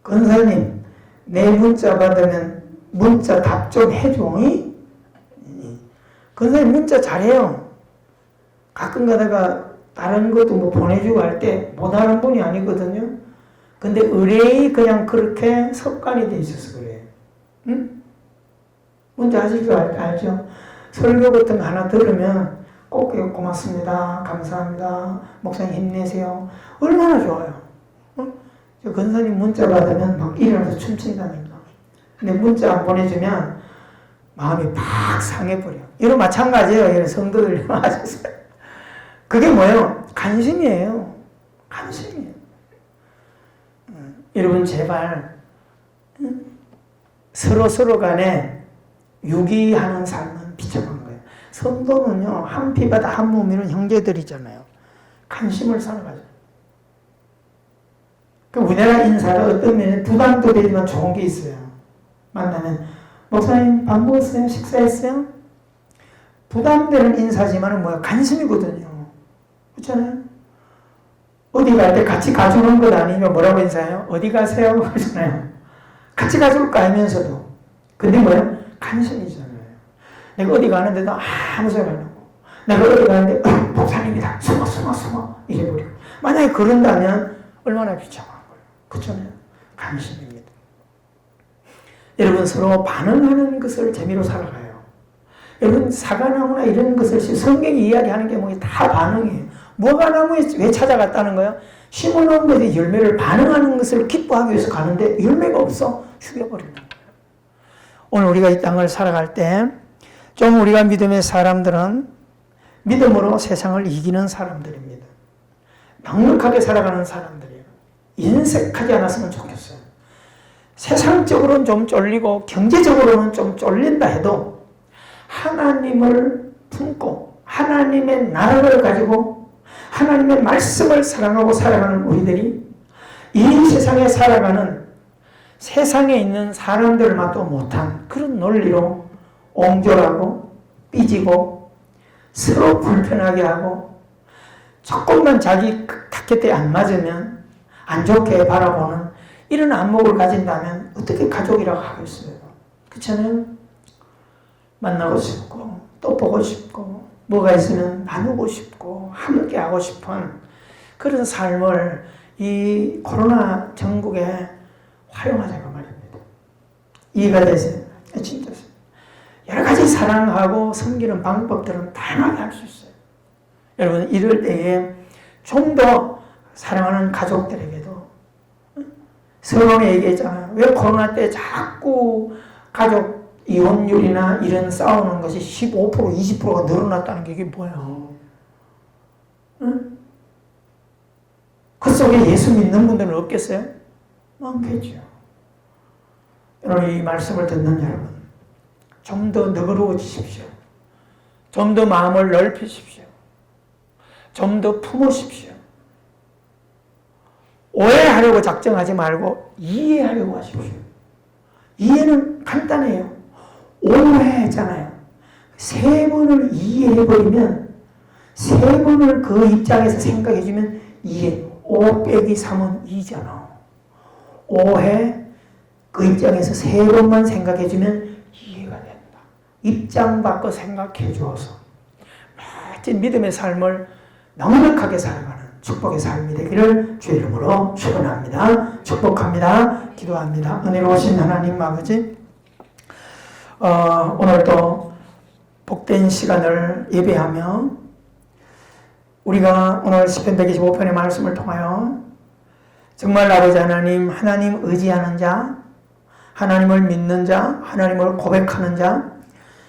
권사님 내 문자 받으면 문자 답 좀 해줘. 권사님 문자 잘해요. 가끔 가다가 다른 것도 뭐 보내주고 할 때 못하는 분이 아니거든요. 근데 의뢰이 그냥 그렇게 습관이 돼 있어서 그래요. 응? 문자 하실 줄 알죠? 설교 같은 거 하나 들으면 꼭 고맙습니다. 감사합니다. 목사님 힘내세요. 얼마나 좋아요. 응? 저 권사님 문자 받으면 막 일어나서 춤춘다니까. 근데 문자 안 보내주면 마음이 팍 상해버려. 이런 마찬가지예요. 이런 성도들 하셨어요. 그게 뭐예요? 관심이에요. 관심이에요. 여러분 제발 서로 간에 유기하는 삶은 비참한 거예요. 성도는요 한 피바다 한 몸이는 형제들이잖아요. 관심을 살아가죠. 우리나라 인사가 어떤 면에 부담도 되지만 좋은 게 있어요. 만나면 목사님 밥 먹었어요? 식사했어요? 부담되는 인사지만은 뭐야? 관심이거든요. 그렇잖아요? 어디 갈 때 같이 가주는 것 아니면 뭐라고 인사해요? 어디 가세요? 그러잖아요. 같이 가줄 거 알면서도. 근데 뭐예요? 관심이잖아요. 내가 어디 가는데도 아무 소리 안 하고. 내가 어디 가는데 목사님이다. 숨어. 이래버리고. 만약에 그런다면 얼마나 비참한 거예요. 그렇잖아요. 관심입니다. 여러분 서로 반응하는 것을 재미로 살아가요. 여러분 사과나무나 이런 것을 성경이 이야기하는 게 뭐예요? 다 반응이에요. 뭐가 나무에 왜 찾아갔다는 거야? 심어놓은 것에 열매를 반응하는 것을 기뻐하기 위해서 가는데 열매가 없어 죽여버리는 거예요. 오늘 우리가 이 땅을 살아갈 때 좀 우리가 믿음의 사람들은 믿음으로 세상을 이기는 사람들입니다. 넉넉하게 살아가는 사람들이에요. 인색하지 않았으면 좋겠어요. 세상적으로는 좀 쫄리고 경제적으로는 좀 쫄린다 해도 하나님을 품고 하나님의 나라를 가지고 하나님의 말씀을 사랑하고 살아가는 우리들이 이 세상에 살아가는 세상에 있는 사람들만도 못한 그런 논리로 옹졸하고 삐지고 서로 불편하게 하고 조금만 자기 타겟에 안 맞으면 안 좋게 바라보는 이런 안목을 가진다면 어떻게 가족이라고 하겠어요? 그렇잖아요? 만나고 싶고 또 보고 싶고 뭐가 있으면 나누고 싶고 함께 하고 싶은 그런 삶을 이 코로나 전국에 활용하자고 말입니다. 이해가 되세요? 진짜 여러 가지 사랑하고 섬기는 방법들은 다양하게 할 수 있어요. 여러분 이럴 때에 좀 더 사랑하는 가족들에게도 서론에 얘기했잖아요. 왜 코로나 때 자꾸 가족 이혼율이나 이런 싸우는 것이 15% 20%가 늘어났다는 게 이게 뭐예요? 응? 그 속에 예수 믿는 분들은 없겠어요? 많겠죠. 여러분 이 말씀을 듣는 여러분 좀 더 너그러워지십시오. 좀 더 마음을 넓히십시오. 좀 더 품으십시오. 오해하려고 작정하지 말고 이해하려고 하십시오. 이해는 간단해요. 오해했잖아요. 세 번을 이해해버리면 세 번을 그 입장에서 생각해주면 이해. 5 빼기 3은 2잖아. 오해 그 입장에서 세 번만 생각해주면 이해가 된다. 입장 바꿔 생각해주어서 멋진 믿음의 삶을 넉넉하게 살아가는 축복의 삶이 되기를 주의 이름으로 축원합니다. 축복합니다. 기도합니다. 은혜로우신 하나님 아버지, 오늘도 복된 시간을 예배하며 우리가 오늘 시편 125편의 말씀을 통하여 정말 아버지 하나님 의지하는 자, 하나님을 믿는 자, 하나님을 고백하는 자,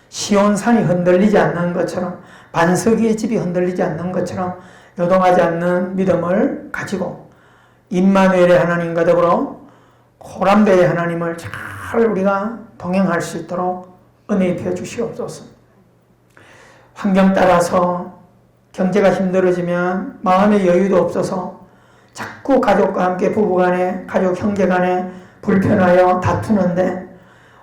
시온산이 흔들리지 않는 것처럼 반석이의 집이 흔들리지 않는 것처럼 요동하지 않는 믿음을 가지고 임마누엘의 하나님과 더불어 고람배의 하나님을 잘 우리가 동행할 수 있도록 은혜 입혀 주시옵소서. 환경 따라서 경제가 힘들어지면 마음의 여유도 없어서 자꾸 가족과 함께 부부간에 가족 형제간에 불편하여 다투는데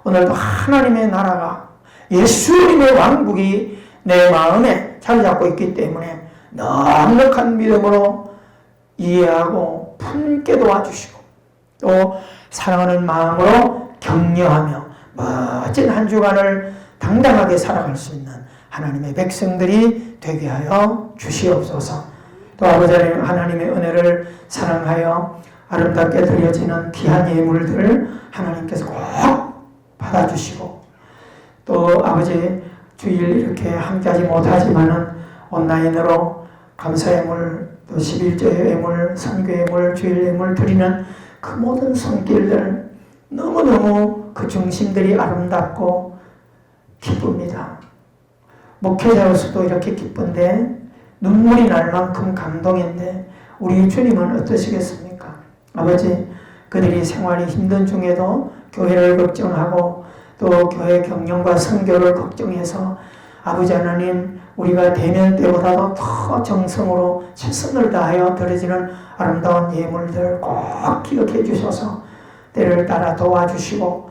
오늘도 하나님의 나라가 예수님의 왕국이 내 마음에 자리 잡고 있기 때문에 넉넉한 믿음으로 이해하고 품게 도와주시고 또 사랑하는 마음으로 격려하며 멋진 한 주간을 당당하게 살아갈 수 있는 하나님의 백성들이 되게 하여 주시옵소서. 또 아버지 하나님의 은혜를 사랑하여 아름답게 드려지는 귀한 예물들 하나님께서 꼭 받아주시고 또 아버지 주일 이렇게 함께하지 못하지만은 온라인으로 감사 예물, 또 11조 예물, 선교 예물, 주일 예물 드리는 그 모든 손길들 너무너무 그 중심들이 아름답고 기쁩니다. 목회자로서도 이렇게 기쁜데 눈물이 날 만큼 감동인데 우리 주님은 어떠시겠습니까? 아버지, 그들이 생활이 힘든 중에도 교회를 걱정하고 또 교회 경영과 선교를 걱정해서 아버지 하나님 우리가 대면 때보다도 더 정성으로 최선을 다하여 드려지는 아름다운 예물들 꼭 기억해 주셔서 때를 따라 도와주시고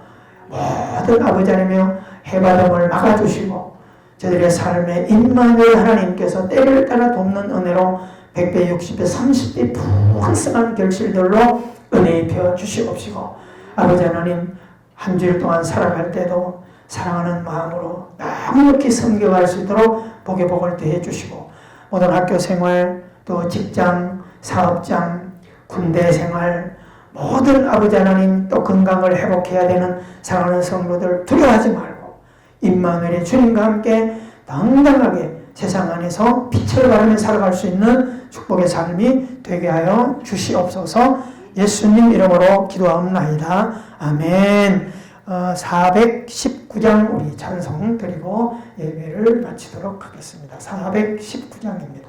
모든 아버지 하나님의 해바람을 막아주시고 저들의 삶에 임마누엘 하나님께서 때를 따라 돕는 은혜로 100배, 60배, 30배 풍성한 결실들로 은혜 입혀 주시옵시고 아버지 하나님 한 주일 동안 살아갈 때도 사랑하는 마음으로 넉넉히 섬겨갈 수 있도록 복의 복을 더해 주시고 모든 학교 생활 또 직장, 사업장, 군대 생활 모든 아버지 하나님 또 건강을 회복해야 되는 사랑하는 성도들 두려워하지 말고 임마누엘의 주님과 함께 당당하게 세상 안에서 빛을 발하며 살아갈 수 있는 축복의 삶이 되게 하여 주시옵소서. 예수님 이름으로 기도하옵나이다. 아멘. 419장 우리 찬송 드리고 예배를 마치도록 하겠습니다. 419장입니다.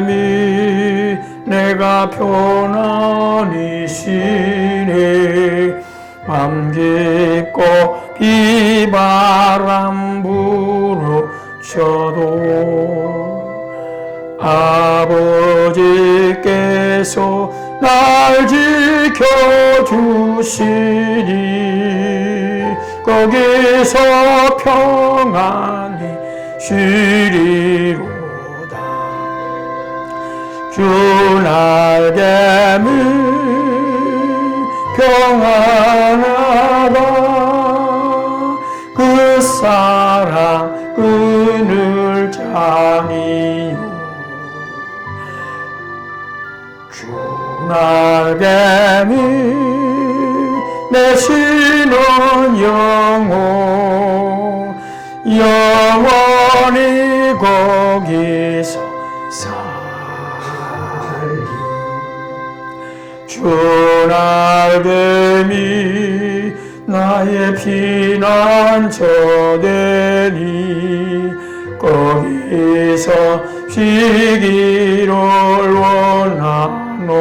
주나님이 내가 편안히 쉬네 맘 깊고 비바람 불어쳐도 아버지께서 날 지켜주시니 거기서 평안히 쉬리로다. 주 날개미 평안하다 그 사랑 그늘 자니요 주 날개미 내 신은 영혼 영원히 거기서 살리 주 날개미 나의 피난처되니 거기서 쉬기를 원하노라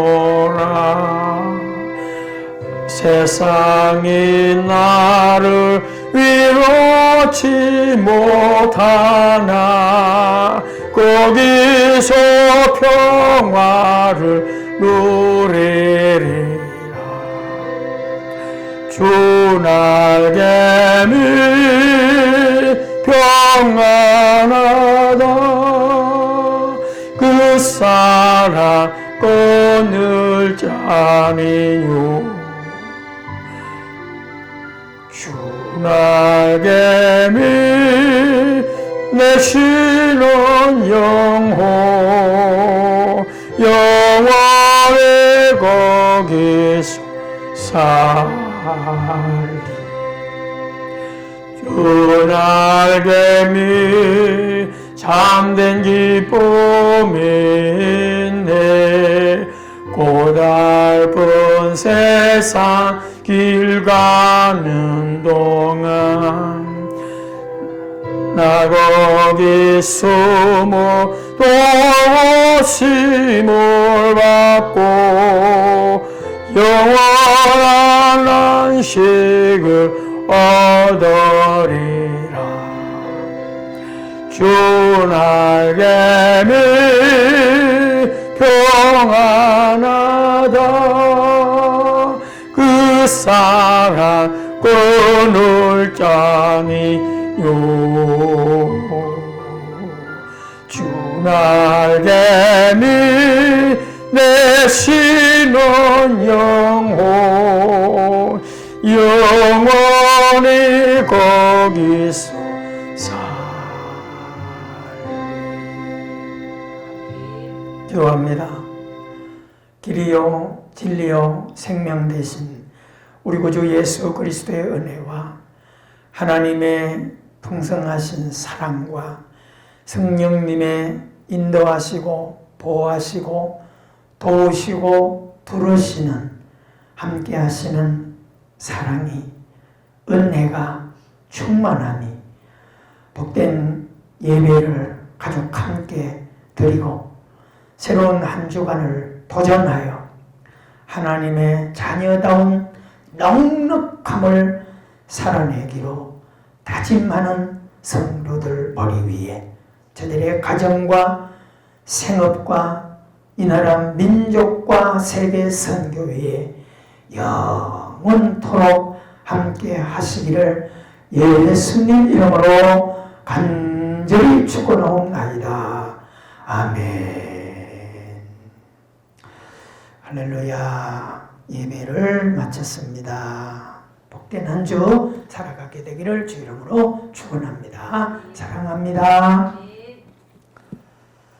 세상이 나를 위로치 못하나 거기서 평화를 누리리라 주 날개미 평안하다 그 사랑 끊을 자니요 주 날개미 내 신은 영혼 영원히 거기서 살리 주 날개미 참된 기쁨이네 고달픈 세상 길 가는 동안 나 거기 숨어 도우심을 받고 영원한 안식을 얻으리라 주 날개미 평안하다 그 사랑 끊을 자니요 주 날개미 내 신은 영혼 영원히 거기서 기도합니다. 길이요 진리요 생명 되신 우리 구주 예수 그리스도의 은혜와 하나님의 풍성하신 사랑과 성령님의 인도하시고 보호하시고 도우시고 두르시는 함께 하시는 사랑이 은혜가 충만함이 복된 예배를 가족 함께 드리고 새로운 한 주간을 도전하여 하나님의 자녀다운 넉넉함을 살아내기로 다짐하는 성도들 머리 위에 저들의 가정과 생업과 이 나라 민족과 세계 선교회에 영원토록 함께 하시기를 예수님 이름으로 간절히 축원하옵나이다. 아멘. 할렐루야. 예배를 마쳤습니다. 복된 한 주 살아가게 되기를 주 이름으로 축원합니다. 사랑합니다.